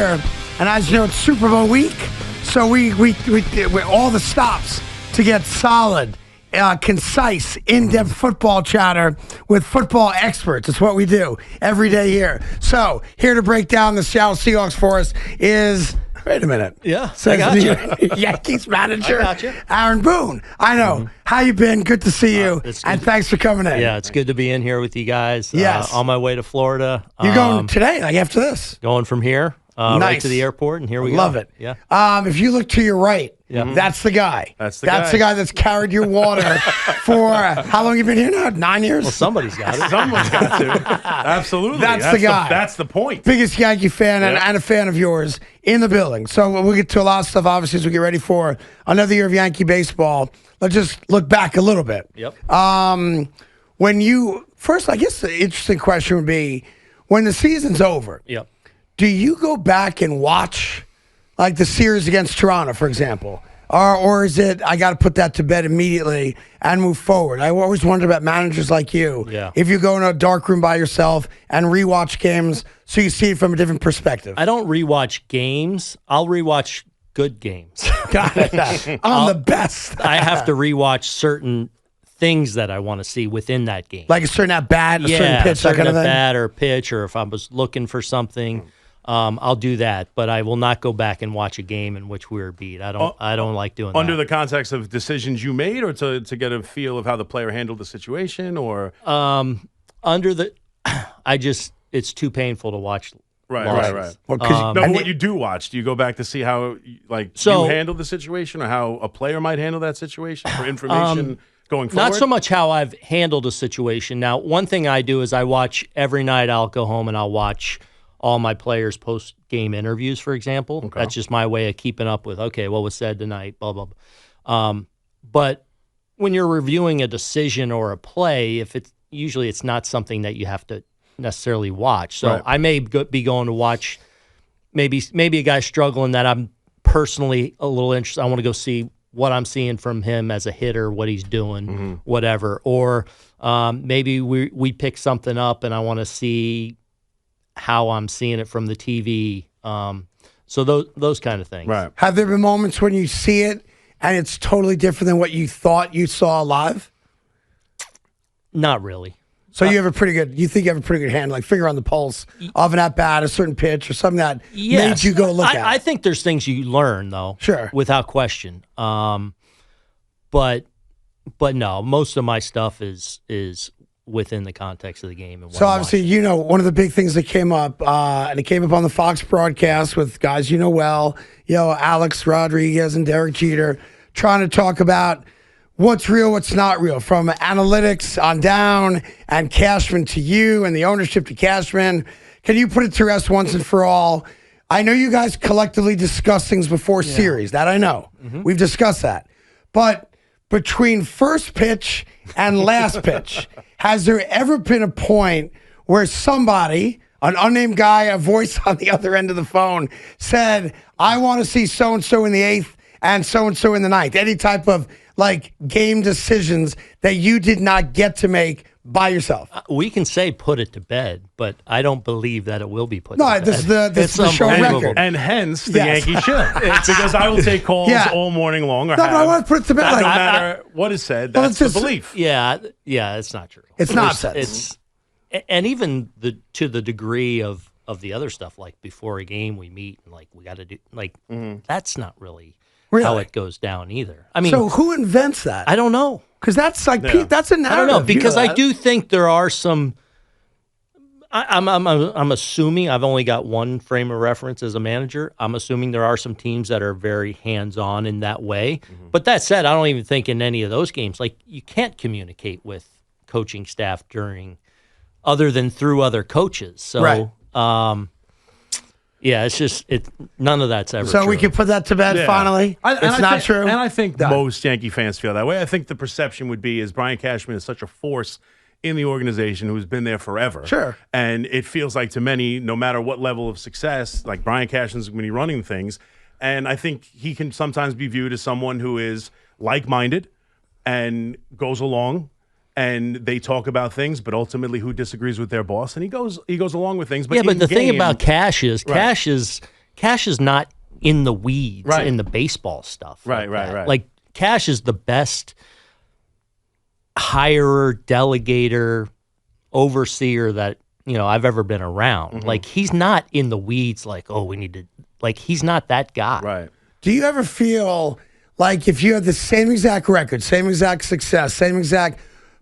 And as you know, it's Super Bowl week, so we all the stops to get solid, concise, in-depth football chatter with football experts. It's what we do every day here. So here to break down the Seattle Seahawks for us is, wait a minute. Yeah, I got you. Yankees manager, I got you. Aaron Boone. I know. Mm-hmm. How you been? Good to see you. And thanks for coming in. Yeah, it's good to be in here with you guys. Yes. On my way to Florida. You're going today, like after this? Going from here. Nice. Right to the airport, and here we go. Love it. Yeah. If you look to your right, that's the guy. That's the guy that's carried your water for how long you been here now? 9 years? Well, somebody's got it. Someone's got to. Absolutely. That's the guy. That's the point. Biggest Yankee fan and a fan of yours in the building. So we'll get to a lot of stuff, obviously, as we get ready for another year of Yankee baseball. Let's just look back a little bit. Yep. When you first, I guess the interesting question would be, when the season's over, Yep. do you go back and watch, like the series against Toronto, for example? Or is it, I got to put that to bed immediately and move forward? I always wondered about managers like you. Yeah. If you go in a dark room by yourself and rewatch games so you see it from a different perspective. I don't rewatch games. I'll rewatch good games. Got it. I'm the best. I have to rewatch certain things that I want to see within that game. Like a certain at-bat, a certain pitch, that kind of thing? at-bat or pitch, or if I was looking for something. I'll do that, but I will not go back and watch a game in which we were beat. I don't like doing that. Under the context of decisions you made, or to get a feel of how the player handled the situation, or it's too painful to watch. Right. Well, but what you do watch, do you go back to see how you handled the situation, or how a player might handle that situation for information going forward? Not so much how I've handled a situation. Now, one thing I do is I watch every night. I'll go home and I'll watch all my players' post-game interviews, for example. Okay. That's just my way of keeping up with, okay, what was said tonight, blah, blah, blah. But when you're reviewing a decision or a play, usually it's not something that you have to necessarily watch. So I may be going to watch maybe a guy struggling that I'm personally a little interested. I want to go see what I'm seeing from him as a hitter, what he's doing, whatever. Or maybe we pick something up and I want to see how I'm seeing it from the TV. So those kind of things. Right. Have there been moments when you see it and it's totally different than what you thought you saw live? Not really. So you think you have a pretty good handle, like finger on the pulse of an at-bat, a certain pitch, or something that made you go look at it. I think there's things you learn, though. Sure. Without question. But no, most of my stuff is within the context of the game. And so obviously, one of the big things that came up, and it came up on the Fox broadcast with guys you know well, Alex Rodriguez and Derek Jeter, trying to talk about what's real, what's not real, from analytics on down, and Cashman to you, and the ownership to Cashman. Can you put it to rest once and for all? I know you guys collectively discuss things before series. That I know. Mm-hmm. We've discussed that. But between first pitch and last pitch, has there ever been a point where somebody, an unnamed guy, a voice on the other end of the phone, said, I want to see so-and-so in the 8th and so-and-so in the 9th? Any type of game decisions that you did not get to make by yourself? We can say put it to bed, but I don't believe that it will be put to bed. No, this is the show record. And hence the Yankee show. Because I will take calls all morning long. But I want to put it to bed. No matter what is said, that's the belief. Yeah, it's not true. It's nonsense. And even to the degree of the other stuff, like before a game we meet and we got to do, that's not really how it goes down either. I mean, so who invents that? I don't know. Because that's that's a narrative. I don't know, because I do think there are some. I'm assuming I've only got one frame of reference as a manager. I'm assuming there are some teams that are very hands-on in that way. Mm-hmm. But that said, I don't even think in any of those games you can't communicate with coaching staff other than through other coaches. So. Yeah, it's just none of that's ever true. So we can put that to bed finally? It's not true? And I think most Yankee fans feel that way. I think the perception would be is Brian Cashman is such a force in the organization who's been there forever. Sure. And it feels like to many, no matter what level of success, like Brian Cashman's going to be running things. And I think he can sometimes be viewed as someone who is like-minded and goes along and they talk about things, but ultimately who disagrees with their boss, and he goes along with things. But the thing about Cash is Cash is not in the weeds Right. in the baseball stuff. Right. Like Cash is the best hirer, delegator, overseer that I've ever been around. Mm-hmm. Like he's not in the weeds. Like we need to. Like he's not that guy. Right. Do you ever feel like if you had the same exact record, same exact success, same exact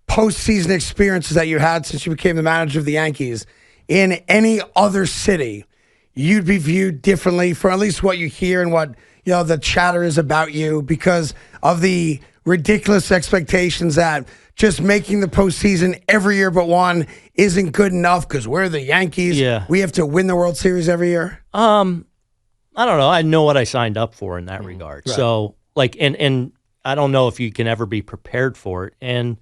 postseason experiences that you had since you became the manager of the Yankees in any other city, you'd be viewed differently for at least what you hear and what the chatter is about you because of the ridiculous expectations that just making the postseason every year but one isn't good enough because we're the Yankees. Yeah. We have to win the World Series every year? I don't know. I know what I signed up for in that regard. Right. So, and I don't know if you can ever be prepared for it. And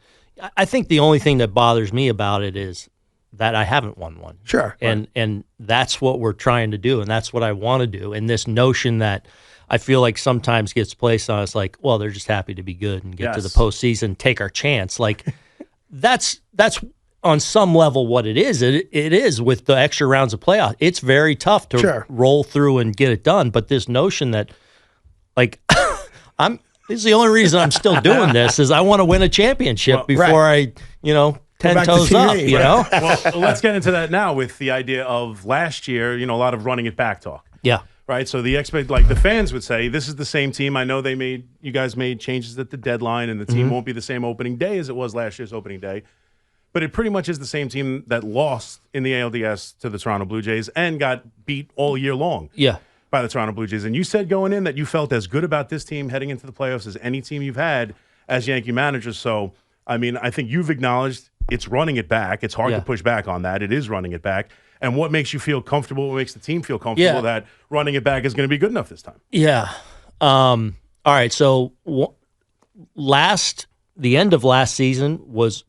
I think the only thing that bothers me about it is that I haven't won one. Sure. And that's what we're trying to do, and that's what I want to do. And this notion that I feel like sometimes gets placed on us like, well, they're just happy to be good and get to the postseason, take our chance. Like, that's on some level what it is. It is with the extra rounds of playoff. It's very tough to roll through and get it done. But this notion that, like, this is the only reason I'm still doing this is I want to win a championship before I, 10 toes up, Well, let's get into that now with the idea of last year, a lot of running it back talk. Yeah. Right. So the fans would say, this is the same team. I know you guys made changes at the deadline and the team won't be the same opening day as it was last year's opening day. But it pretty much is the same team that lost in the ALDS to the Toronto Blue Jays and got beat all year long by the Toronto Blue Jays. And you said going in that you felt as good about this team heading into the playoffs as any team you've had as Yankee manager. So, I mean, I think you've acknowledged it's running it back. It's hard to push back on that. It is running it back. And what makes you feel comfortable, what makes the team feel comfortable that running it back is going to be good enough this time? Yeah. All right. So the end of last season was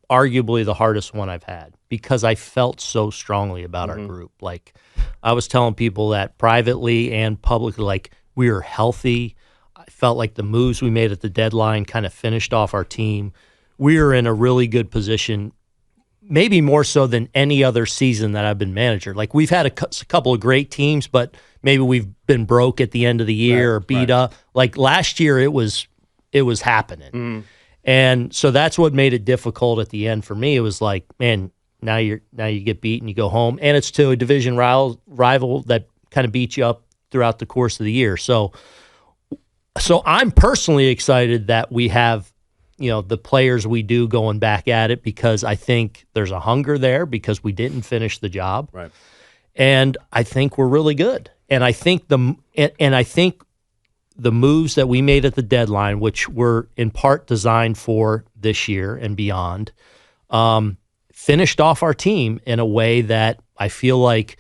arguably the hardest one I've had because I felt so strongly about our group. Like I was telling people that privately and publicly, like we were healthy. I felt like the moves we made at the deadline kind of finished off our team. We were in a really good position, maybe more so than any other season that I've been manager. Like we've had a couple of great teams, but maybe we've been broke at the end of the year or beat up. Like last year it was happening. And so that's what made it difficult at the end for me. It was like, man, now you get beat and you go home, and it's to a division rival that kind of beat you up throughout the course of the year. So I'm personally excited that we have, the players we do going back at it because I think there's a hunger there because we didn't finish the job. Right. And I think we're really good. And I think the moves that we made at the deadline, which were in part designed for this year and beyond, finished off our team in a way that I feel like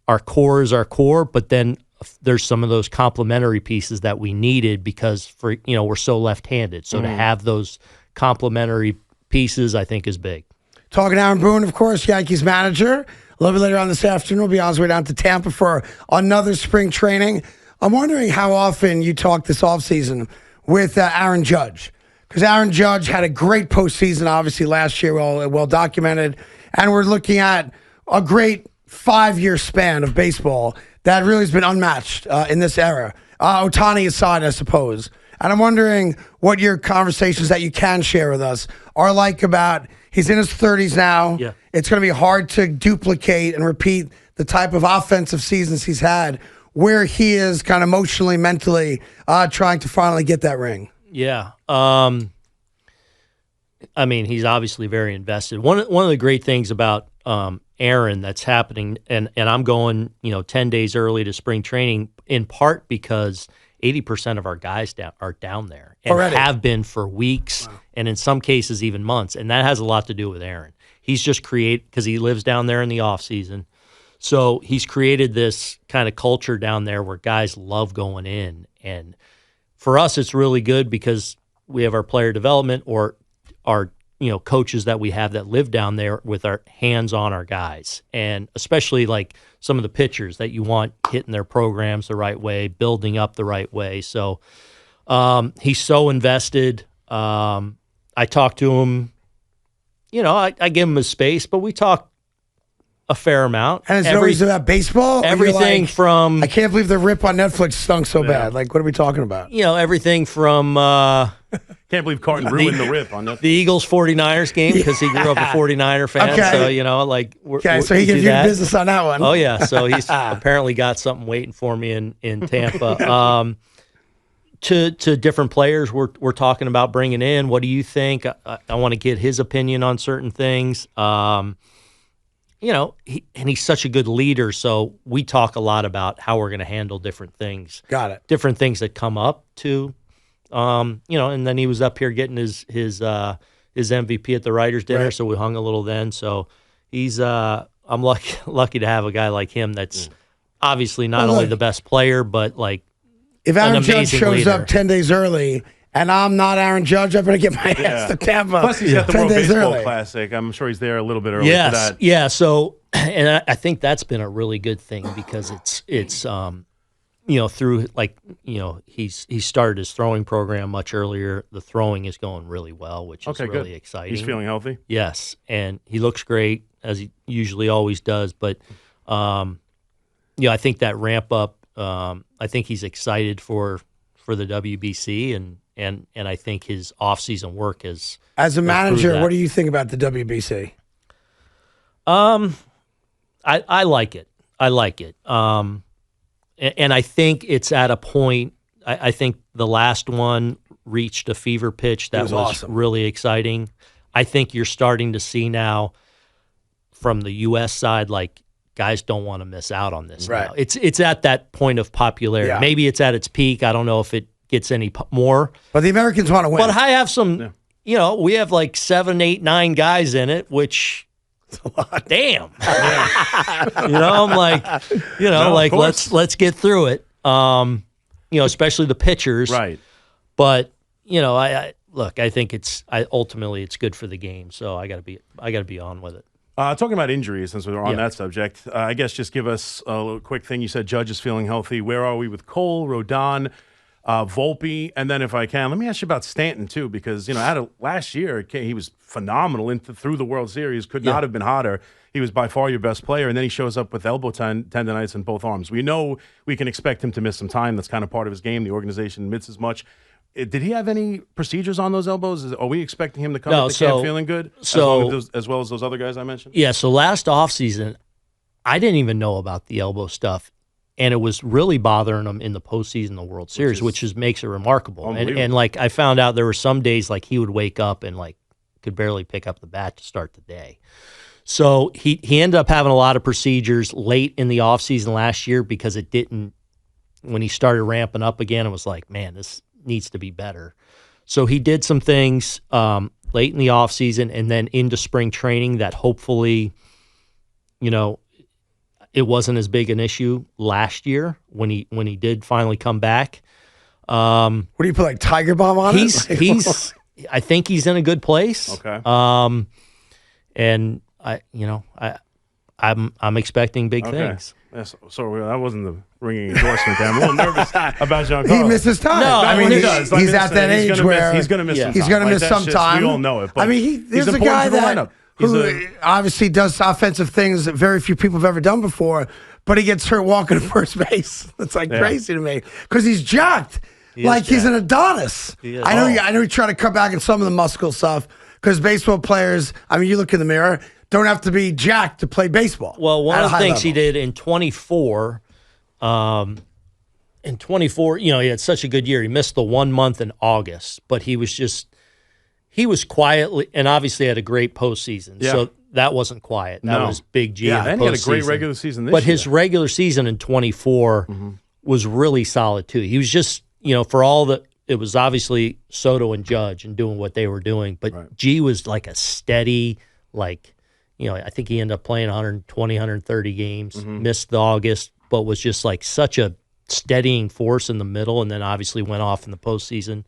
our core is our core, but then there's some of those complementary pieces that we needed because we're so left-handed. So to have those complementary pieces, I think, is big. Talking to Aaron Boone, of course, Yankees manager. A little bit later on this afternoon, we'll be on his way down to Tampa for another spring training. I'm wondering how often you talk this offseason with Aaron Judge, because Aaron Judge had a great postseason, obviously, last year, well documented, and we're looking at a great 5-year span of baseball that really has been unmatched in this era. Ohtani aside, I suppose. And I'm wondering what your conversations that you can share with us are like about, he's in his 30s now. Yeah. It's going to be hard to duplicate and repeat the type of offensive seasons he's had where he is kind of emotionally, mentally trying to finally get that ring. Yeah. I mean, he's obviously very invested. One of the great things about Aaron that's happening, and I'm going 10 days early to spring training in part because 80% of our guys are down there and already have been for weeks and in some cases even months, and that has a lot to do with Aaron. He's just because he lives down there in the off season. So he's created this kind of culture down there where guys love going in. And for us, it's really good because we have our player development or our coaches that we have that live down there with our hands on our guys. And especially like some of the pitchers that you want hitting their programs the right way, building up the right way. So he's so invested. I talk to him, I give him his space, but we talk a fair amount. And it's always about baseball? Everything like, from... I can't believe the rip on Netflix stunk so bad. Like, what are we talking about? Everything from... Can't believe Carton ruined the rip on Netflix. The Eagles-49ers game, because he grew up a 49er fan. Okay. So, so he gives you business on that one. Oh, yeah. So he's apparently got something waiting for me in Tampa. To different players we're talking about bringing in. What do you think? I want to get his opinion on certain things. He's such a good leader, so we talk a lot about how we're going to handle different things. Got it. Different things that come up to, and then he was up here getting his MVP at the writers' dinner, so we hung a little then. So he's I'm lucky to have a guy like him that's obviously not only the best player, but like if Aaron Judge shows leader. up 10 days early. And I'm not Aaron Judge. I better get my ass to Tampa. Plus, he's got the World Baseball Classic. I'm sure he's there a little bit early for that. Yeah. So, and I think that's been a really good thing because it's through he started his throwing program much earlier. The throwing is going really well, which is really exciting. He's feeling healthy. Yes, and he looks great as he usually always does. But I think that ramp up. I think he's excited for the WBC and I think his off-season work has. As a manager, what do you think about the WBC? I like it. And I think it's at a point. I think the last one reached a fever pitch that was awesome. Really exciting. I think you're starting to see now from the U.S. side, like guys don't want to miss out on this. Right. Now. It's at that point of popularity. Yeah. Maybe it's at its peak. I don't know if it gets any more. But the Americans want to win. But I have some, we have like 7, 8, 9 guys in it, which, damn. I'm like, let's get through it. Especially the pitchers. Right. But, I think ultimately it's good for the game. So I got to be on with it. Talking about injuries, since we're on that subject, I guess just give us a little quick thing. You said Judge is feeling healthy. Where are we with Cole, Rodon, Volpe? And then if I can, let me ask you about Stanton, too, because, out of last year, he was phenomenal through the World Series. Could not have been hotter. He was by far your best player, and then he shows up with elbow tendonitis in both arms. We know we can expect him to miss some time. That's kind of part of his game. The organization admits as much. Did he have any procedures on those elbows? Are we expecting him to come to camp feeling good? As well as those other guys I mentioned? Yeah, so last offseason, I didn't even know about the elbow stuff, and it was really bothering him in the postseason, the World Series, which makes it remarkable. And like I found out there were some days like he would wake up and like could barely pick up the bat to start the day. So he ended up having a lot of procedures late in the offseason last year because it didn't, when he started ramping up again, it was like, man, this needs to be better. So he did some things late in the offseason and then into spring training that hopefully, it wasn't as big an issue last year when he did finally come back. What do you put, like Tiger Bomb on it? I think he's in a good place. Okay. And I'm expecting big things. So that wasn't the ringing endorsement there. I'm a little nervous about Giancarlo. He misses time. No, I mean, he does. He's at that age where he's going to miss some time. He's going to miss some time. We all know it. But I mean, there's a guy that who obviously does offensive things that very few people have ever done before, but he gets hurt walking to first base. That's like crazy to me because he's jacked. He's an Adonis. I know he tried to cut back on some of the muscle stuff because baseball players, I mean, you look in the mirror, don't have to be jacked to play baseball. Well, one of the things he did in 24, he had such a good year. He missed the 1 month in August, but he was quietly, and obviously had a great postseason. Yeah. So that wasn't quiet. That was Big G. Yeah, and he had a great regular season this year. But his regular season in 24 was really solid too. He was just, for all the, it was obviously Soto and Judge and doing what they were doing, but G was like a steady, I think he ended up playing 120, 130 games, missed the August, but was just like such a steadying force in the middle, and then obviously went off in the postseason.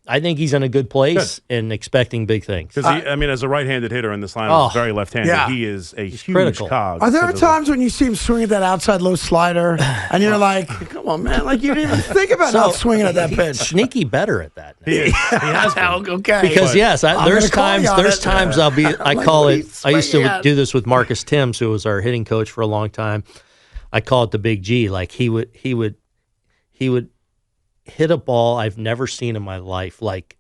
I think he's in a good place and expecting big things. Because as a right-handed hitter in this lineup, very left-handed. He is a huge critical cog. Are there times when you see him swing at that outside low slider, and you're like, "Come on, man! Like you didn't even think about not swinging at that pitch." Sneaky better at that. He has been. Okay. Because there's times I'll be. I call it. I used to do this with Marcus Timms, who was our hitting coach for a long time. I call it the Big G. Like he would hit a ball I've never seen in my life, like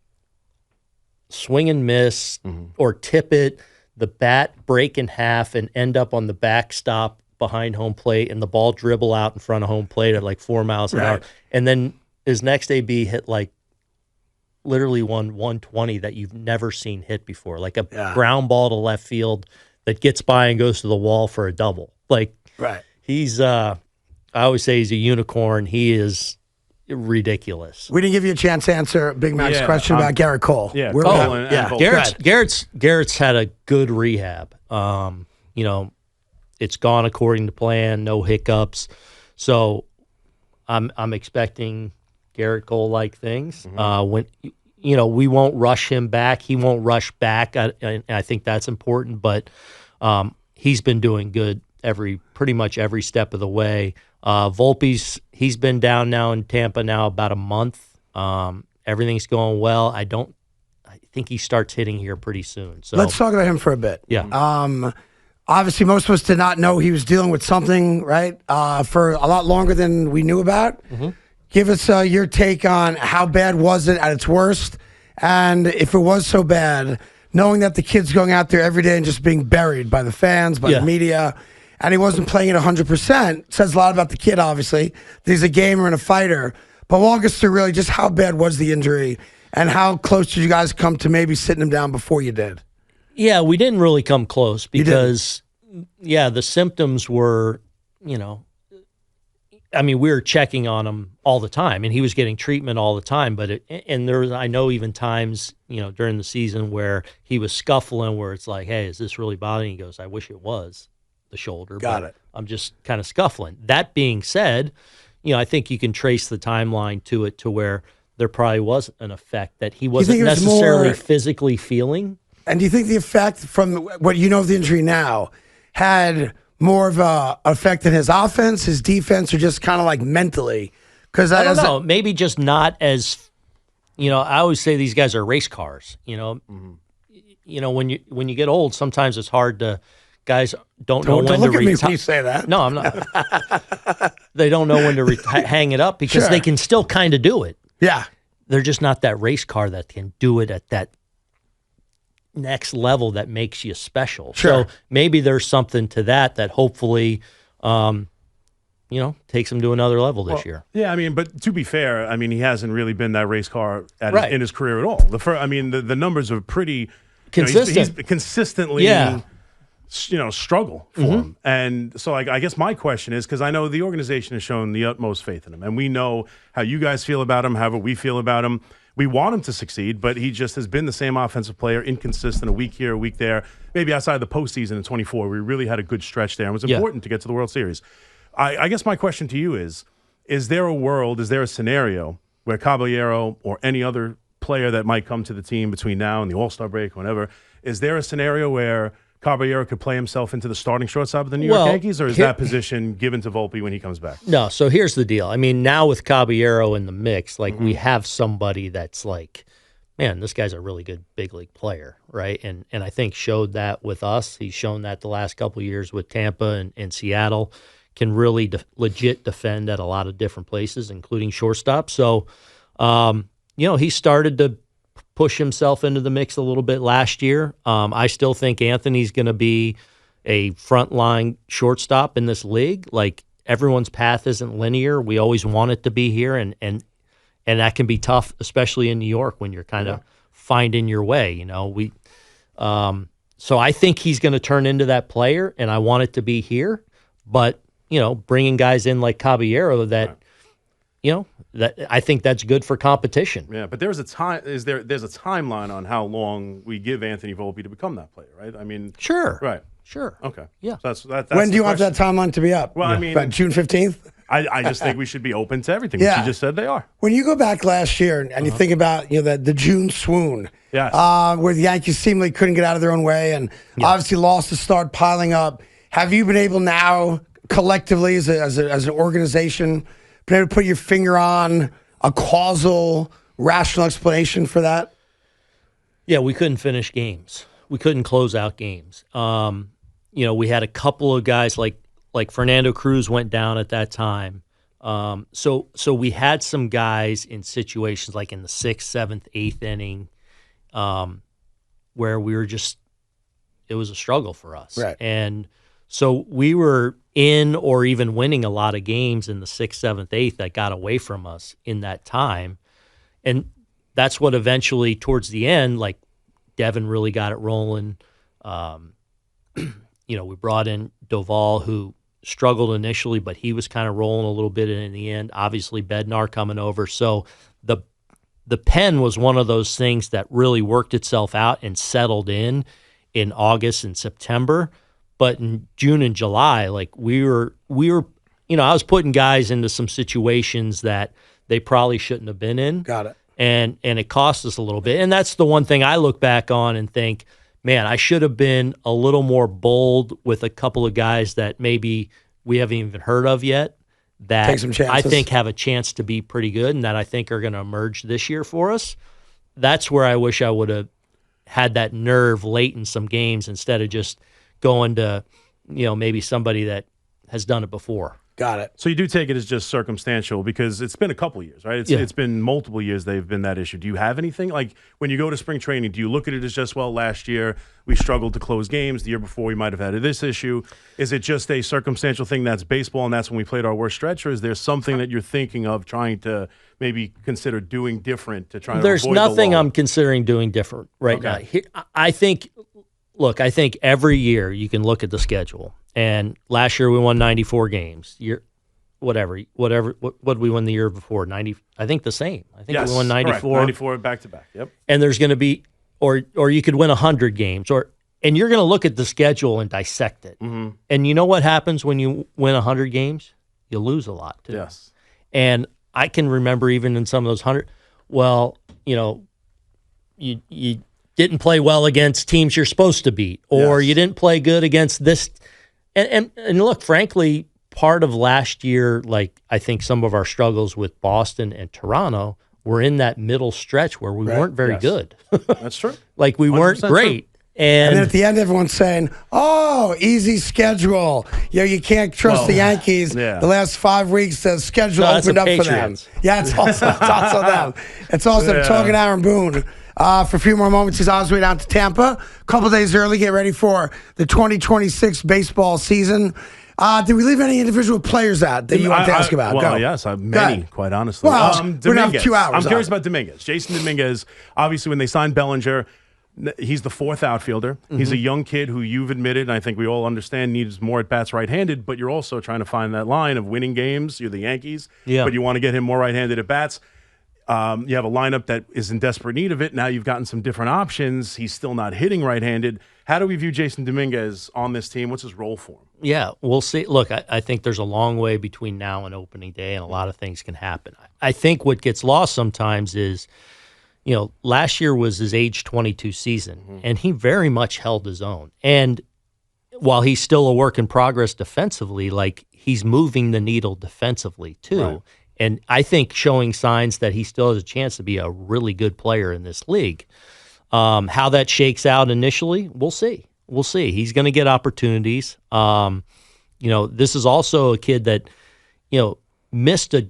swing and miss or tip it, the bat break in half and end up on the backstop behind home plate, and the ball dribble out in front of home plate at like 4 miles an hour. And then his next AB hit like literally 120 that you've never seen hit before, like a ground ball to left field that gets by and goes to the wall for a double. Like he's, I always say he's a unicorn. He is ridiculous. We didn't give you a chance to answer Big Mac's question about Gerrit Cole. Yeah, Gerrit's had a good rehab. It's gone according to plan, no hiccups. So I'm expecting Gerrit Cole like things. When we won't rush him back, he won't rush back. I think that's important. But he's been doing good pretty much every step of the way. Volpe's he's been down now in Tampa now about a month. Everything's going well. I think he starts hitting here pretty soon. So let's talk about him for a bit. Yeah. Obviously, most of us did not know he was dealing with something, right? For a lot longer than we knew about. Give us your take on how bad was it at its worst, and if it was so bad, knowing that the kid's going out there every day and just being buried by the fans, by the media. And he wasn't playing at 100%. Says a lot about the kid, obviously. That he's a gamer and a fighter. But walk us through really just how bad was the injury and how close did you guys come to maybe sitting him down before you did? Yeah, we didn't really come close because, the symptoms were, we were checking on him all the time, and he was getting treatment all the time. But I know even times, during the season where he was scuffling, where it's like, hey, is this really bothering you? He goes, I wish it was the shoulder. Got it. I'm just kind of scuffling. That being said, I think you can trace the timeline to it to where there probably was an effect that he wasn't necessarily physically feeling. And do you think the effect from what you know of the injury now had more of a effect in his offense, his defense, or just kind of like mentally? Because I don't know. Maybe just not as, I always say these guys are race cars. When you get old, sometimes it's hard to. Guys don't know when to retire. Don't look at me when you say that. No, I'm not. They don't know when to hang it up because they can still kind of do it. Yeah. They're just not that race car that can do it at that next level that makes you special. Sure. So maybe there's something to that hopefully, takes him to another level this year. Yeah, but to be fair, he hasn't really been that race car in his career at all. The numbers are pretty consistent. He's consistently struggle for him. And so I guess my question is, because I know the organization has shown the utmost faith in him, and we know how you guys feel about him, however we feel about him. We want him to succeed, but he just has been the same offensive player, inconsistent, a week here, a week there. Maybe outside the postseason in 24, we really had a good stretch there, and it was important to get to the World Series. I guess my question to you is there a scenario where Caballero or any other player that might come to the team between now and the All-Star break, whatever, is there a scenario where Caballero could play himself into the starting shortstop of the New York Yankees, or is that position given to Volpe when he comes back? No, so here's the deal. Now with Caballero in the mix, we have somebody that's like, man, this guy's a really good big league player, right? And I think showed that with us. He's shown that the last couple of years with Tampa and Seattle, can really legit defend at a lot of different places, including shortstop. So, he started to push himself into the mix a little bit last year. I still think Anthony's going to be a frontline shortstop in this league. Like, everyone's path isn't linear. We always want it to be here, and that can be tough, especially in New York when you're kind of finding your way. So I think he's going to turn into that player, and I want it to be here. But bringing guys in like Caballero that. That I think that's good for competition. Yeah, but there's a time. There's a timeline on how long we give Anthony Volpe to become that player, right? Sure. Right. Sure. Okay. Yeah. So that's when do you want that timeline to be up? Well, about June 15th. I just think we should be open to everything. Yeah. She just said they are. When you go back last year and you think about the June swoon, Yes. where the Yankees seemingly couldn't get out of their own way and obviously lost to start piling up, have you been able now collectively as an organization been able to put your finger on a causal, rational explanation for that? Yeah, we couldn't finish games. We couldn't close out games. We had a couple of guys like Fernando Cruz went down at that time. So we had some guys in situations like in the 6th, 7th, 8th inning where we were just – it was a struggle for us. Right. And so we were in or even winning a lot of games in the 6th, 7th, 8th that got away from us in that time. And that's what eventually towards the end, like Devin really got it rolling. We brought in Doval, who struggled initially, but he was kind of rolling a little bit in the end. Obviously, Bednar coming over. So the pen was one of those things that really worked itself out and settled in August and September. But in June and July, like we were, I was putting guys into some situations that they probably shouldn't have been in. Got it. And it cost us a little bit. And that's the one thing I look back on and think, man, I should have been a little more bold with a couple of guys that maybe we haven't even heard of yet that Take some chances. I think have a chance to be pretty good and that I think are going to emerge this year for us. That's where I wish I would have had that nerve late in some games instead of just going to, maybe somebody that has done it before. Got it. So you do take it as just circumstantial because it's been a couple years, right? It's been multiple years they've been that issue. Do you have anything? Like when you go to spring training, do you look at it as just, well, last year we struggled to close games. The year before we might have had this issue. Is it just a circumstantial thing that's baseball and that's when we played our worst stretch? Or is there something that you're thinking of trying to maybe consider doing different to try to There's avoid nothing the lull? I'm considering doing different right now. I think every year you can look at the schedule. And last year we won 94 games. What did we win the year before? 90. I think the same. I think we won 94. Correct. 94 back to back. Yep. And there's going to be, or you could win 100 games, and you're going to look at the schedule and dissect it. Mm-hmm. And you know what happens when you win 100 games? You lose a lot too. Yes. And I can remember even in some of those 100. Well, you didn't play well against teams you're supposed to beat, or you didn't play good against this. And look, frankly, part of last year, like I think some of our struggles with Boston and Toronto were in that middle stretch where we weren't very good. That's true. Like we weren't great. True. And then at the end, everyone's saying, "Oh, easy schedule. You can't trust the Yankees. Yeah. The last 5 weeks, the schedule opened up for them." Yeah, it's also them. It's also them. Talking to Aaron Boone. For a few more moments, he's on his way down to Tampa. A couple days early, get ready for the 2026 baseball season. Did we leave any individual players out that you want to ask about? Well, Go. yes, many, quite honestly. Well, we're going to have 2 hours. I'm curious about Dominguez. Jason Dominguez, obviously when they signed Bellinger, he's the fourth outfielder. Mm-hmm. He's a young kid who you've admitted, and I think we all understand, needs more at-bats right-handed, but you're also trying to find that line of winning games. You're the Yankees, but you want to get him more right-handed at-bats. You have a lineup that is in desperate need of it. Now you've gotten some different options. He's still not hitting right-handed. How do we view Jason Dominguez on this team? What's his role for him? Yeah, we'll see. Look, I think there's a long way between now and opening day, and a lot of things can happen. I think what gets lost sometimes is, last year was his age 22 season, and he very much held his own. And while he's still a work in progress defensively, like he's moving the needle defensively too. Right. And I think showing signs that he still has a chance to be a really good player in this league. How that shakes out initially, we'll see. We'll see. He's going to get opportunities. This is also a kid that, missed a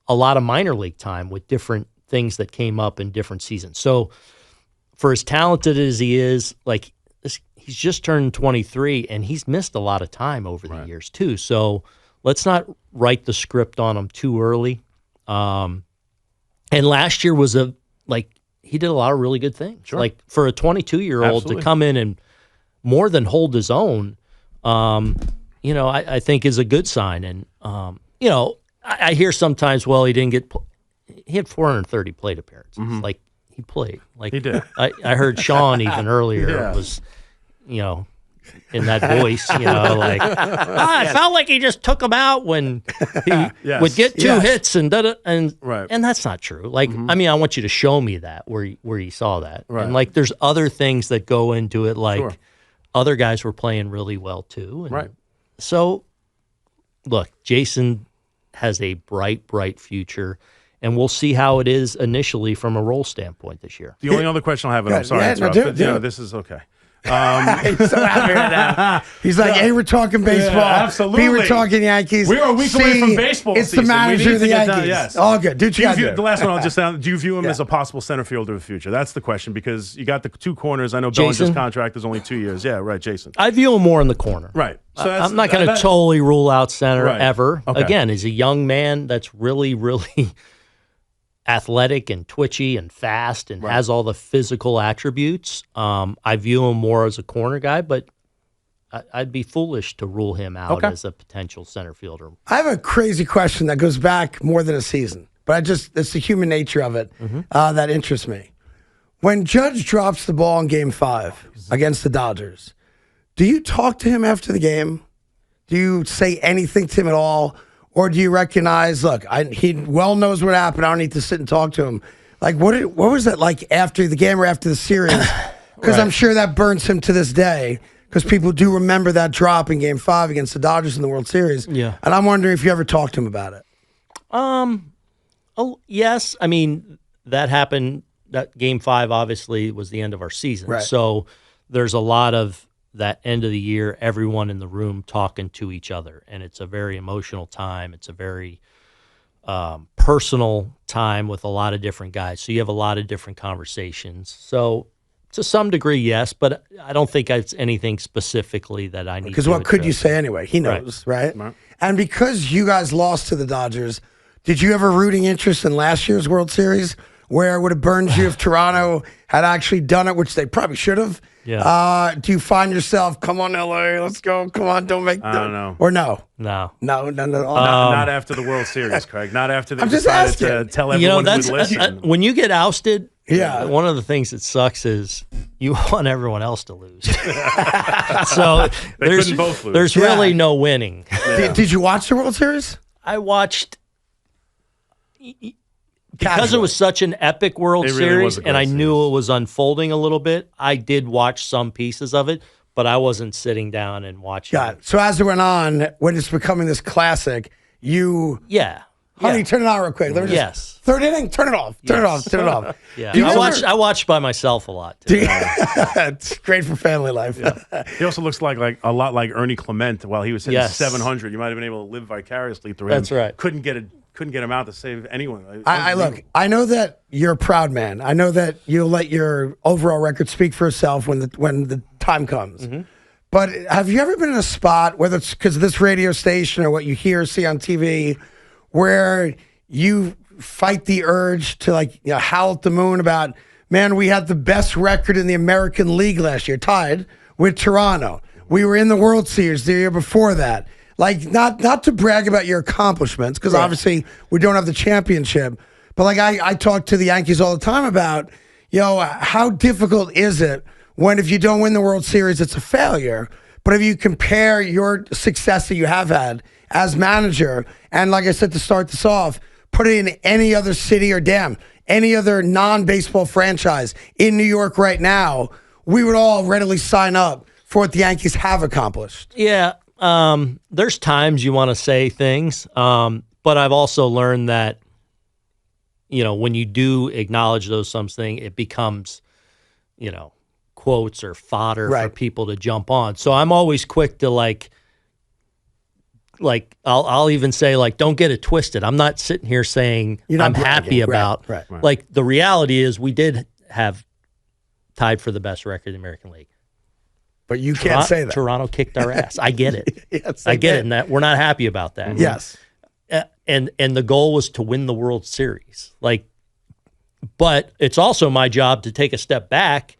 lot of minor league time with different things that came up in different seasons. So for as talented as he is, like he's just turned 23 and he's missed a lot of time over the years too. So let's not write the script on him too early. And last year was he did a lot of really good things. Sure. Like for a 22-year-old to come in and more than hold his own, I think is a good sign. And, I hear sometimes, well, he had 430 plate appearances. Mm-hmm. Like he played. Like he did. I heard Sean even earlier was, in that voice, like I felt like he just took him out when he would get two hits and that's not true. Like, I mean, I want you to show me that where you saw that, and like there's other things that go into it, like other guys were playing really well too, and so look, Jason has a bright future. And we'll see how it is initially from a role standpoint this year. The only other question I have, and I'm sorry to interrupt, this is okay. He's so happy right now. He's like, A, we're talking baseball. Yeah, absolutely. B, we're talking Yankees. We are a week away from baseball It's season. the manager of the Yankees. Yes. All good. Do what you got to do. The last one I'll just say, do you view him as a possible center fielder of the future? That's the question, because you got the two corners. I know Bellinger's contract is only 2 years. Yeah, right, Jason. I view him more in the corner. Right. So I'm not going to totally rule out center ever. Okay. Again, he's a young man that's really athletic and twitchy and fast and has all the physical attributes. I view him more as a corner guy, but I'd be foolish to rule him out as a potential center fielder. I have a crazy question that goes back more than a season, but it's the human nature of it that interests me. When Judge drops the ball in Game 5 against the Dodgers, do you talk to him after the game? Do you say anything to him at all? Or do you recognize, look, he well knows what happened. I don't need to sit and talk to him. Like, what was that like after the game or after the series? Because I'm sure that burns him to this day, because people do remember that drop in Game 5 against the Dodgers in the World Series. Yeah. And I'm wondering if you ever talked to him about it. Yes. I mean, that happened. That Game 5 obviously was the end of our season. Right. So there's a lot of that end of the year, everyone in the room talking to each other. And it's a very emotional time. It's a very personal time with a lot of different guys. So you have a lot of different conversations. So to some degree, yes, but I don't think it's anything specifically that I need to. Because what could you say anyway? He knows, right? And because you guys lost to the Dodgers, did you have a rooting interest in last year's World Series where it would have burned you if Toronto had actually done it, which they probably should have? Yeah. Do you find yourself, come on, LA, let's go, come on, don't make... I don't know. Or no? No. Not after the World Series, Craig. Not after they decided to tell everyone who would listen. When you get ousted, one of the things that sucks is you want everyone else to lose. So there's really no winning. Did you watch the World Series? I watched... Because it was such an epic World Series, and I knew it was unfolding a little bit, I did watch some pieces of it, but I wasn't sitting down and watching it. So as it went on, when it's becoming this classic, you... Honey, turn it on real quick. Third inning, turn it off. Turn it off. Yeah, I watched by myself a lot. It's great for family life. Yeah. He also looks like a lot like Ernie Clement while he was hitting 700. You might have been able to live vicariously through him. That's right. Couldn't get him out to save anyone. I know that you're a proud man. I know that you'll let your overall record speak for itself when the time comes. Mm-hmm. But have you ever been in a spot, whether it's because of this radio station or what you hear or see on TV, where you fight the urge to howl at the moon about, man, we had the best record in the American League last year, tied with Toronto. We were in the World Series the year before that. Like, not to brag about your accomplishments, because obviously we don't have the championship, but I talk to the Yankees all the time about, how difficult is it when if you don't win the World Series, it's a failure. But if you compare your success that you have had as manager, and like I said to start this off, put it in any other city or any other non-baseball franchise in New York right now, we would all readily sign up for what the Yankees have accomplished. Yeah. There's times you want to say things, but I've also learned that, when you do acknowledge those things, it becomes, quotes or fodder for people to jump on. So I'm always quick to I'll even say don't get it twisted. I'm not sitting here saying I'm happy about. Right. The reality is we did have tied for the best record in the American League. But you can't say that. Toronto kicked our ass. I get it. Yes, I get it. And that we're not happy about that. Yes. And the goal was to win the World Series. But it's also my job to take a step back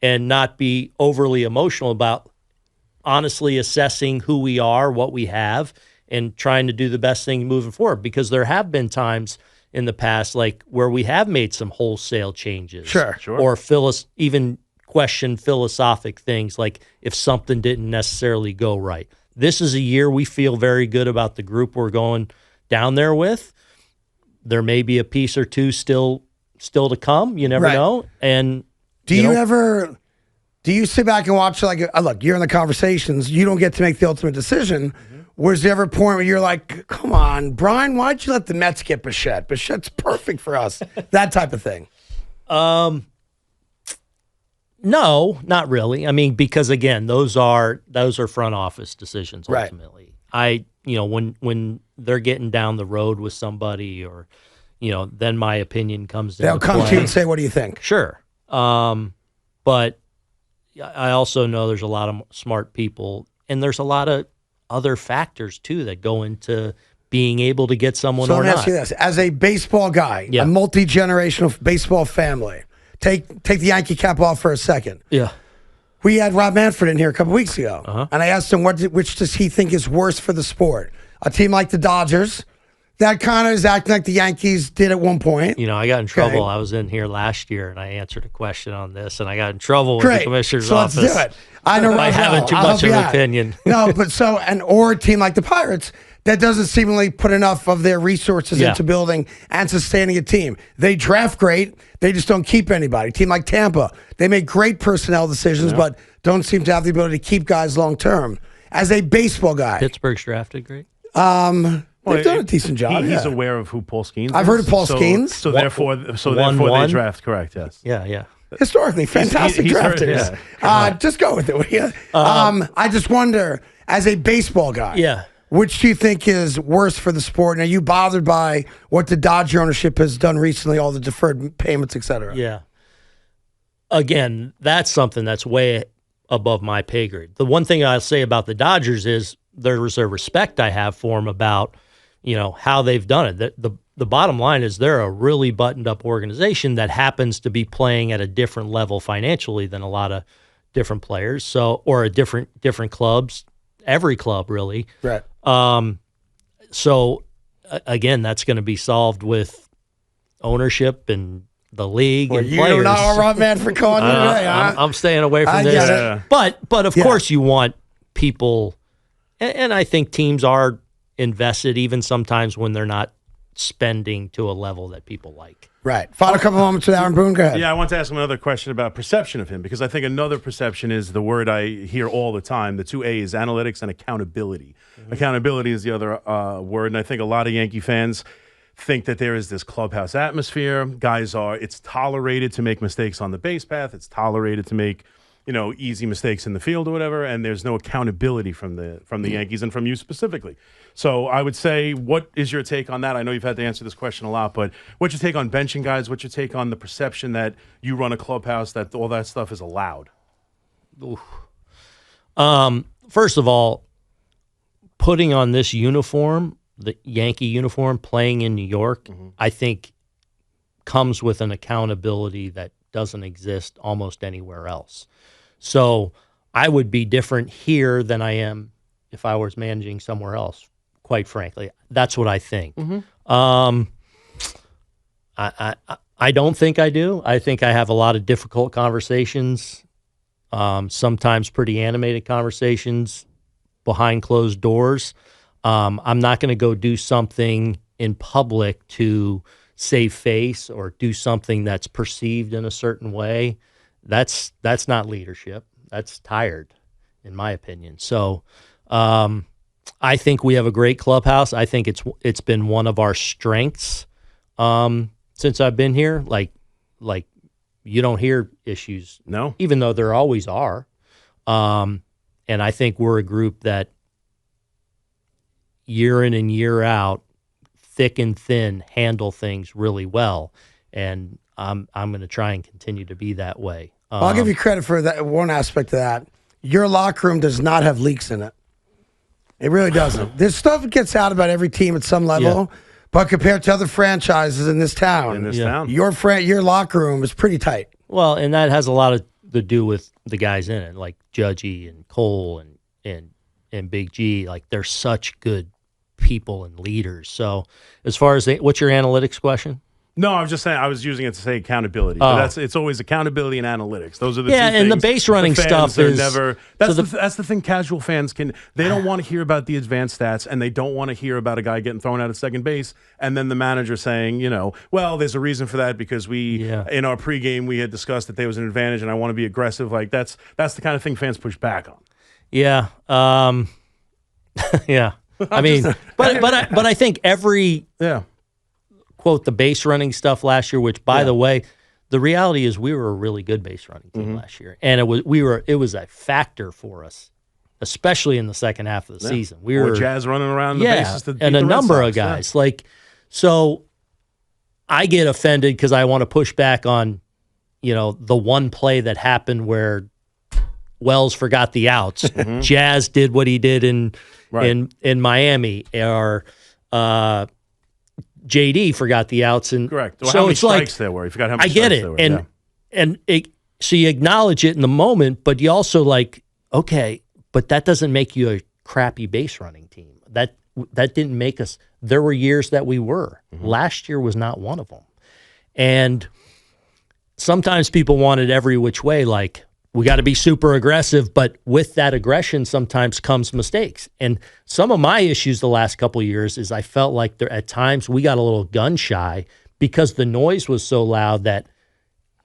and not be overly emotional about honestly assessing who we are, what we have, and trying to do the best thing moving forward. Because there have been times in the past where we have made some wholesale changes. Sure. Or even question philosophic things like if something didn't necessarily go right. This is a year we feel very good about the group we're going down there with. There may be a piece or two still to come. You never know. And do you sit back and watch, like, look, you're in the conversations, you don't get to make the ultimate decision. Was there ever a point where you're like, come on, Brian, why'd you let the Mets get Bichette? Bichette's perfect for us. That type of thing. No, not really. I mean, because again, those are front office decisions ultimately. Right. When they're getting down the road with somebody, or then my opinion comes in. They'll come to you and say, "What do you think?" Sure. But I also know there's a lot of smart people, and there's a lot of other factors too that go into being able to get someone. So or let me not. ask you this: as a baseball guy, a multi-generational baseball family. Take the Yankee cap off for a second. Yeah. We had Rob Manfred in here a couple weeks ago, and I asked him which does he think is worse for the sport? A team like the Dodgers that kind of is acting like the Yankees did at one point. I got in trouble. I was in here last year, and I answered a question on this, and I got in trouble with the commissioner's office. Let's do it. I know by having too much of an opinion. No, but or a team like the Pirates that doesn't seemingly put enough of their resources into building and sustaining a team. They draft great. They just don't keep anybody. Team like Tampa, they make great personnel decisions, but don't seem to have the ability to keep guys long term. As a baseball guy, Pittsburgh's drafted great. They've done a decent job. He's aware of who Paul Skeens is. I've heard of Paul Skeens. So therefore they draft correct, yes. Yeah. Historically, fantastic drafters. Just go with it, will you? I just wonder, as a baseball guy, which do you think is worse for the sport? And are you bothered by what the Dodger ownership has done recently, all the deferred payments, et cetera? Yeah. Again, that's something that's way above my pay grade. The one thing I'll say about the Dodgers is there's a respect I have for them about, how they've done it. The bottom line is they're a really buttoned-up organization that happens to be playing at a different level financially than a lot of different players, or a different clubs, every club really. Right. So again, that's going to be solved with ownership and the league and players. You're not Rob Manfred calling you today, huh? I'm staying away from this. But of course you want people, and I think teams are invested even sometimes when they're not spending to a level that people like. Right. Final couple moments with Aaron Boone. Go ahead. Yeah, I want to ask him another question about perception of him, because I think another perception is the word I hear all the time, the two A's, analytics and accountability. Accountability is the other word, and I think a lot of Yankee fans think that there is this clubhouse atmosphere. It's tolerated to make mistakes on the base path. It's tolerated to make, easy mistakes in the field or whatever, and there's no accountability from the Yankees and from you specifically. So I would say, what is your take on that? I know you've had to answer this question a lot, but what's your take on benching guys? What's your take on the perception that you run a clubhouse, that all that stuff is allowed? First of all, putting on this uniform, the Yankee uniform, playing in New York, I think comes with an accountability that doesn't exist almost anywhere else. So I would be different here than I am if I was managing somewhere else, quite frankly. That's what I think. I don't think I do. I think I have a lot of difficult conversations, sometimes pretty animated conversations behind closed doors. I'm not going to go do something in public to save face or do something that's perceived in a certain way. That's not leadership. That's tired, in my opinion. So I think we have a great clubhouse. I think it's been one of our strengths since I've been here. Like you don't hear issues, no, even though there always are. And I think we're a group that year in and year out, thick and thin, handle things really well. And I'm going to try and continue to be that way. I'll give you credit for that one aspect of that. Your locker room does not have leaks in it. It really doesn't. This stuff gets out about every team at some level, but compared to other franchises in this town, your locker room is pretty tight. Well, and that has a lot to do with the guys in it, like Judgy and Cole and Big G. Like, they're such good people and leaders. So as far as what's your analytics question? No, I was just saying. I was using it to say accountability. Oh. But it's always accountability and analytics. Those are the Yeah, two and the things. base running fans stuff are is never. That's the thing. Casual fans they don't want to hear about the advanced stats, and they don't want to hear about a guy getting thrown out at second base, and then the manager saying, well, there's a reason for that because in our pregame we had discussed that there was an advantage, and I want to be aggressive. Like that's the kind of thing fans push back on. Yeah. Yeah. I mean, but I think every quote the base running stuff last year, which by the way, the reality is we were a really good base running team last year, and it was a factor for us, especially in the second half of the season. We were Jazz running around the bases to beat and the a Red number Sox, of guys so. I get offended because I want to push back on, the one play that happened where Wells forgot the outs. Jazz did what he did in Miami, or JD forgot the outs. And correct. Well, so how many it's strikes there were? You forgot how many I get strikes it, there were. So you acknowledge it in the moment, but you also okay, but that doesn't make you a crappy base running team. That didn't make us. There were years that we were. Last year was not one of them. And sometimes people want it every which way, like we got to be super aggressive, but with that aggression sometimes comes mistakes. And some of my issues the last couple of years is I felt like at times we got a little gun shy because the noise was so loud that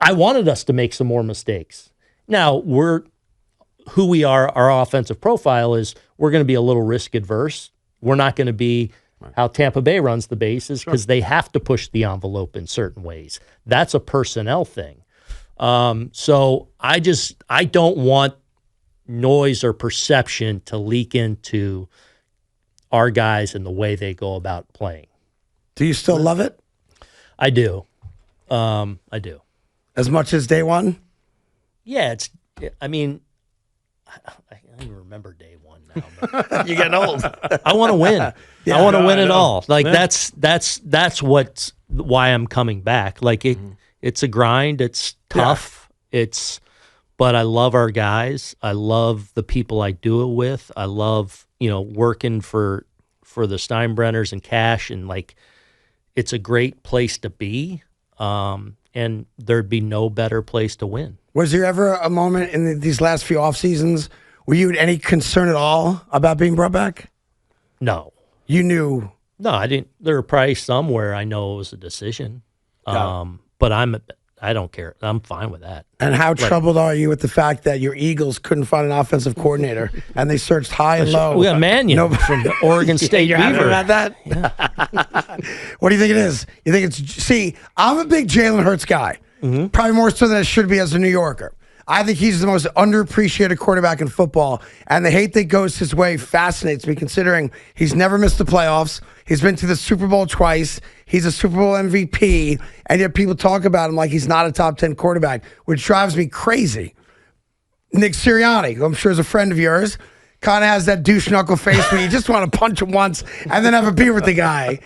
I wanted us to make some more mistakes. Now, who we are, our offensive profile is we're going to be a little risk adverse. We're not going to be how Tampa Bay runs the bases because they have to push the envelope in certain ways. That's a personnel thing. So I don't want noise or perception to leak into our guys and the way they go about playing. Do you still love it? I do. I do. As much as day one? Yeah, I don't even remember day one now. But You're getting old. I want to win. Yeah, I want to win it know. all. That's why I'm coming back. It's a grind. It's tough. But I love our guys. I love the people I do it with. I love, working for the Steinbrenners and Cash, and it's a great place to be. And there'd be no better place to win. Was there ever a moment in these last few off seasons were you in any concern at all about being brought back? No. You knew. No, I didn't. There were probably somewhere I know it was a decision. Yeah. But I don't care. I'm fine with that. And how troubled are you with the fact that your Eagles couldn't find an offensive coordinator and they searched high and low? We got Mannion from the Oregon State You're happy Beaver. about that? Yeah. What do you think it is? You think see, I'm a big Jalen Hurts guy. Probably more so than I should be as a New Yorker. I think he's the most underappreciated quarterback in football, and the hate that goes his way fascinates me, considering he's never missed the playoffs. He's been to the Super Bowl twice. He's a Super Bowl MVP, and yet people talk about him like he's not a top 10 quarterback, which drives me crazy. Nick Sirianni, who I'm sure is a friend of yours, kind of has that douche knuckle face where you just want to punch him once and then have a beer with the guy.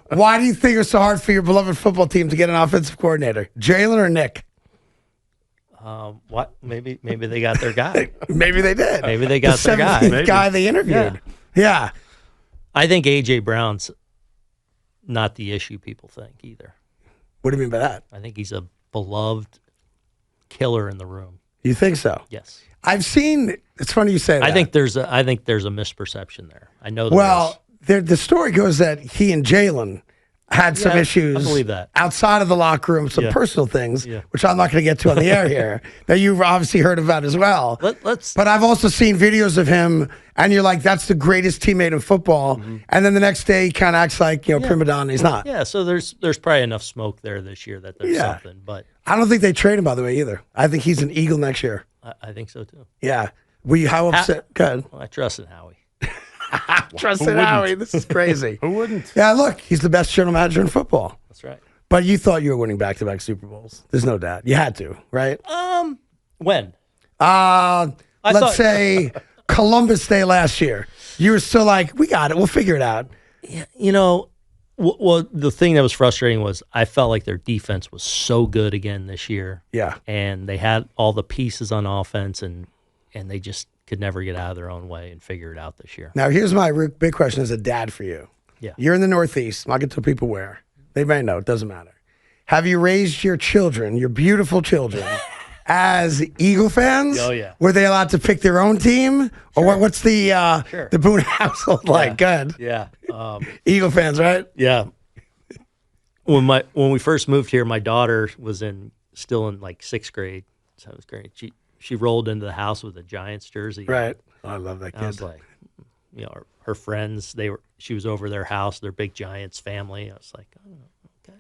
Why do you think it's so hard for your beloved football team to get an offensive coordinator? Jalen or Nick? What? Maybe they got their guy. Maybe they did. Maybe they got their guy. The guy they interviewed. Yeah. I think A.J. Brown's not the issue people think either. What do you mean by that? I think he's a beloved killer in the room. You think so? Yes. I've seen. It's funny you say that. I think there's a misperception there. I know. The story goes that he and Jalen had some issues. I believe that. Outside of the locker room, some personal things, which I'm not going to get to on the air here, that you've obviously heard about as well. But I've also seen videos of him, and you're like, that's the greatest teammate in football. And then the next day, he kind of acts like, prima donna. He's not. Yeah, so there's probably enough smoke there this year that there's something. But I don't think they trade him, by the way, either. I think he's an Eagle next year. I think so, too. Yeah. How upset? Good. Well, I trust in Howie. Trust in Howie. This is crazy. Who wouldn't? Yeah, look, he's the best general manager in football. That's right. But you thought you were winning back-to-back Super Bowls. There's no doubt. You had to, right? When? Let's say Columbus Day last year. You were still like, we got it. We'll figure it out. Yeah, well, the thing that was frustrating was I felt like their defense was so good again this year. Yeah. And they had all the pieces on offense, and they just could never get out of their own way and figure it out this year. Now, here's my big question as a dad for you. Yeah. You're in the Northeast. I'm not going to tell people where. They may know. It doesn't matter. have you raised your children, your beautiful children, as Eagle fans? Oh, yeah. Were they allowed to pick their own team? Or what's the the Boone household like? Good. Yeah. Eagle fans, right? Yeah. When we first moved here, my daughter was still in like 6th grade, 7th grade. She rolled into the house with a Giants jersey. Right. Oh, I love that kid. I was like, her friends, she was over their house, their big Giants family. I was like, oh, okay.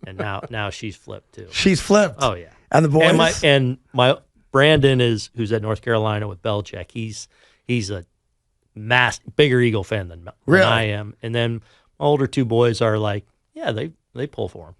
And now she's flipped too. She's flipped. Oh yeah. And the boys. And my Brandon who's at North Carolina with Belichick. He's a bigger Eagle fan than I am. And then my older 2 boys are like, yeah, they pull for him.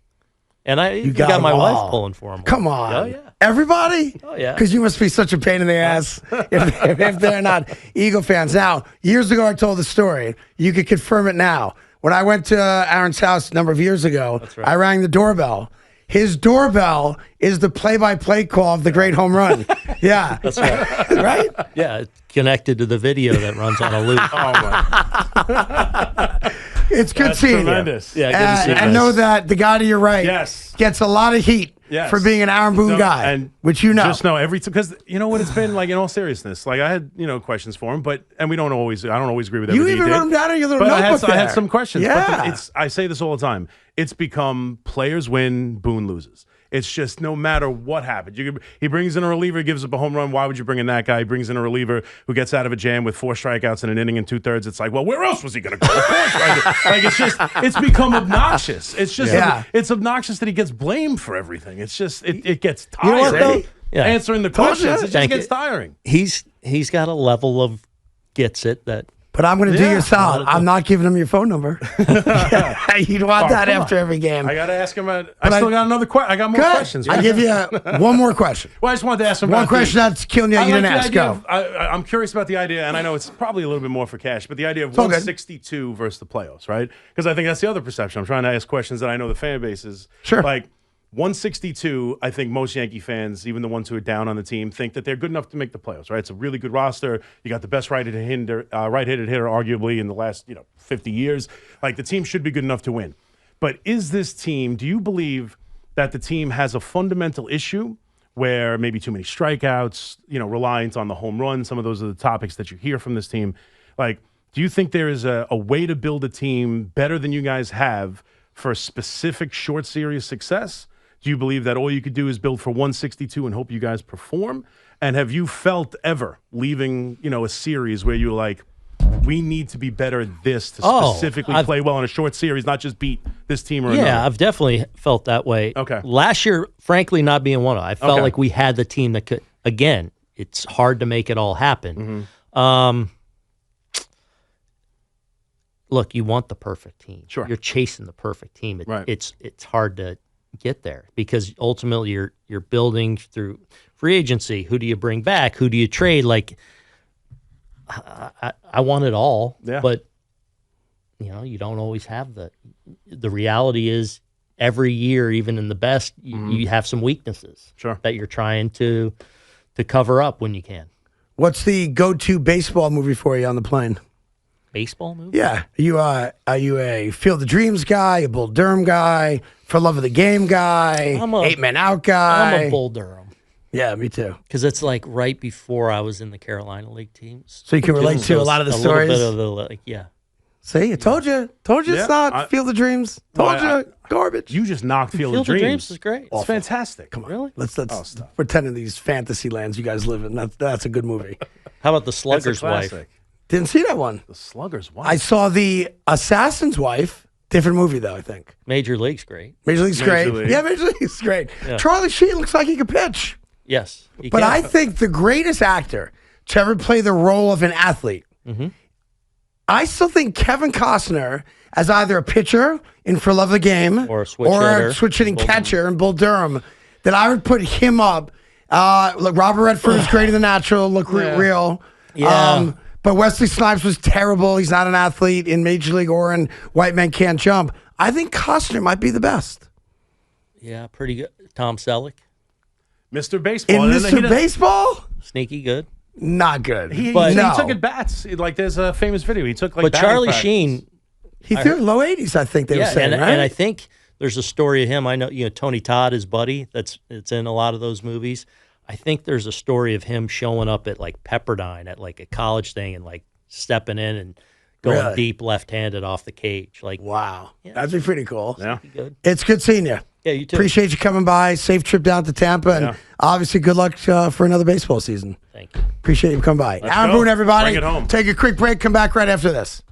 And you got my wife pulling for him. Come on. Oh yeah. Everybody? Oh yeah. Because you must be such a pain in the ass if they're not Eagle fans. Now, years ago I told the story. You could confirm it now. When I went to Aaron's house a number of years ago, I rang the doorbell. His doorbell is the play-by-play call of the great home run. Yeah. That's right. Right? Yeah, it's connected to the video that runs on a loop. Oh, my. It's good That's seeing tremendous. you. Yeah, good to see you And guys. know that the guy to your right gets a lot of heat for being an Aaron Boone guy, and which you know. Just know every time, because you know what it's been like. In all seriousness, like I had questions for him, and I don't always agree with everything You even he did. wrote them down in your little But notebook I had some questions. Yeah. But I say this all the time. It's become players win, Boone loses. It's just no matter what happens. He brings in a reliever, gives up a home run. Why would you bring in that guy? He brings in a reliever who gets out of a jam with 4 strikeouts in an inning and 2/3. It's like, well, where else was he going to go? Of course, right? It's become obnoxious. It's just, it's obnoxious that he gets blamed for everything. It's just, it gets tiring. You know what, though? Yeah. Answering the questions, it just gets tiring. He's got a level of gets it that. But I'm going to do you a solid. I'm not giving him your phone number. You'd want that after every game. I got to ask him. I still got another question. I got more questions. I give you one more question. Well, I just wanted to ask him one question that's killing you. You didn't ask. Go. I'm curious about the idea, and I know it's probably a little bit more for Cash, but the idea of 162 versus the playoffs, right? Because I think that's the other perception. I'm trying to ask questions that I know the fan base is like. 162, I think most Yankee fans, even the ones who are down on the team, think that they're good enough to make the playoffs, right? It's a really good roster. You got the best right-handed hitter, arguably, in the last 50 years. Like, the team should be good enough to win. But is this team, do you believe that the team has a fundamental issue where maybe too many strikeouts, reliance on the home run? Some of those are the topics that you hear from this team. Like, do you think there is a way to build a team better than you guys have for a specific short series success? Do you believe that all you could do is build for 162 and hope you guys perform? And have you felt ever leaving, a series where you're like, we need to be better at this to specifically play well in a short series, not just beat this team or another? Yeah, I've definitely felt that way. Okay. Last year, frankly, not being one of them, I felt like we had the team that could. Again, it's hard to make it all happen. Mm-hmm. Look, you want the perfect team. Sure. You're chasing the perfect team. Right. It's hard to get there because ultimately you're building through free agency. Who do you bring back? Who do you trade? Like, I want it all, but you don't always have the reality is every year, even in the best, you have some weaknesses that you're trying to cover up when you can. What's the go-to baseball movie for you on the plane? Baseball movie? Yeah. Are you a Field of Dreams guy, a Bull Durham guy, For Love of the Game guy, 8 Men Out guy? I'm a Bull Durham. Yeah, me too. Because it's like right before I was in the Carolina League teams. So you can relate to a lot of the stories? A little bit of the, See, I told you. Told you it's not Field of Dreams. Told you, garbage. You just knocked Field of Dreams. Field of Dreams is great. It's fantastic. Come on. Really? Let's pretend in these fantasy lands you guys live in. That's a good movie. How about The Slugger's Wife? Didn't see that one. The Slugger's Wife. I saw The Assassin's Wife. Different movie, though, I think. Major League's great. Major League's great. League. Yeah, Major League's great. Yeah. Charlie Sheen looks like he could pitch. Yes. But I think the greatest actor to ever play the role of an athlete, I still think Kevin Costner as either a pitcher in For Love of the Game or a switch hitting catcher in Bull Durham, that I would put him up. Look, Robert Redford is great in The Natural, look real. Yeah. But Wesley Snipes was terrible. He's not an athlete in Major League or in White Men Can't Jump. I think Costner might be the best. Yeah, pretty good. Tom Selleck. Mr. Baseball. In Mr. Baseball? Sneaky good. Not good. He took at bats. Like, there's a famous video. He took, like, but Charlie practice. Sheen. He threw low 80s, I think they were saying, right? And I think There's a story of him. I know, Tony Todd, his buddy, it's in a lot of those movies. I think there's a story of him showing up at like Pepperdine at like a college thing and like stepping in and going deep left-handed off the cage. Like, wow, that'd be pretty cool. Yeah, good. It's good seeing you. Yeah, you too. Appreciate you coming by. Safe trip down to Tampa, and obviously good luck for another baseball season. Thank you. Appreciate you coming by. Let's Aaron go. Boone, everybody. Bring it home. Take a quick break. Come back right after this.